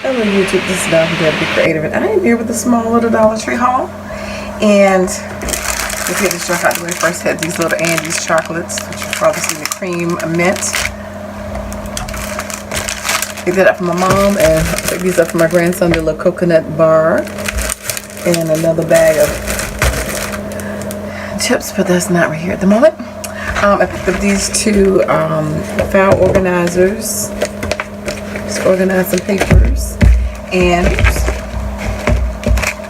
Hello YouTube, this is DaretoBeCreative, and I am here with a small little Dollar Tree haul. And if you had to show how when I first had these little Andes chocolates, which you've probably seen the cream mint. Picked it up from my mom, and I picked these up for my grandson, the little coconut bar, and another bag of chips, but that's not right here at the moment. I picked up these two file organizers. Just organize some papers. And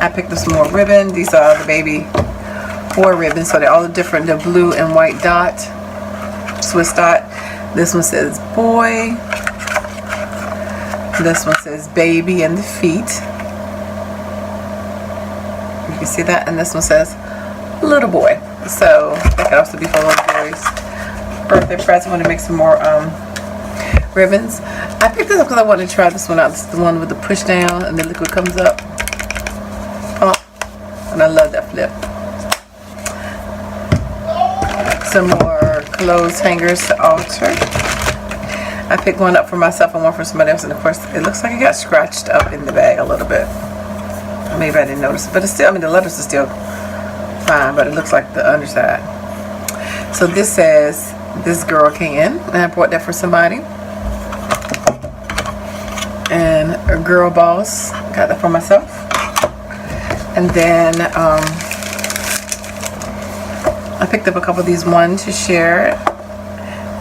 I picked up some more ribbon. These are the baby boy ribbons, so they're all different. The blue and white dot, Swiss dot. This one says boy. This one says baby and the feet. You can see that. And this one says little boy. So that could also be for little boys. Birthday present. I want to make some more ribbons. I picked this up because I wanted to try this one out. This is the one with the push down and the liquid comes up. Oh, and I love that flip. Some more clothes hangers to alter. I picked one up for myself and one for somebody else, and of course it looks like it got scratched up in the bag a little bit. Maybe I didn't notice it, but it's still, I mean, the letters are still fine, but it looks like the underside. So this says this girl can, and I bought that for somebody. And a girl boss, got that for myself. And then I picked up a couple of these, one to share.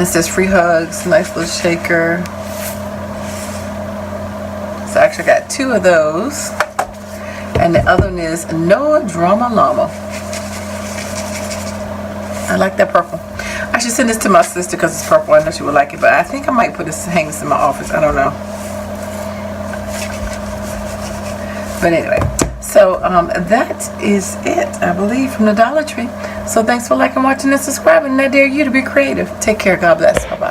It says free hugs, nice little shaker. So I actually got two of those. And the other one is no drama llama. I like that purple. I should send this to my sister because it's purple. I know she would like it, but I think I might put this, hang this in my office. I don't know. But anyway, so that is it, I believe, from the Dollar Tree. So thanks for liking, watching, and subscribing. And I dare you to be creative. Take care. God bless. Bye-bye.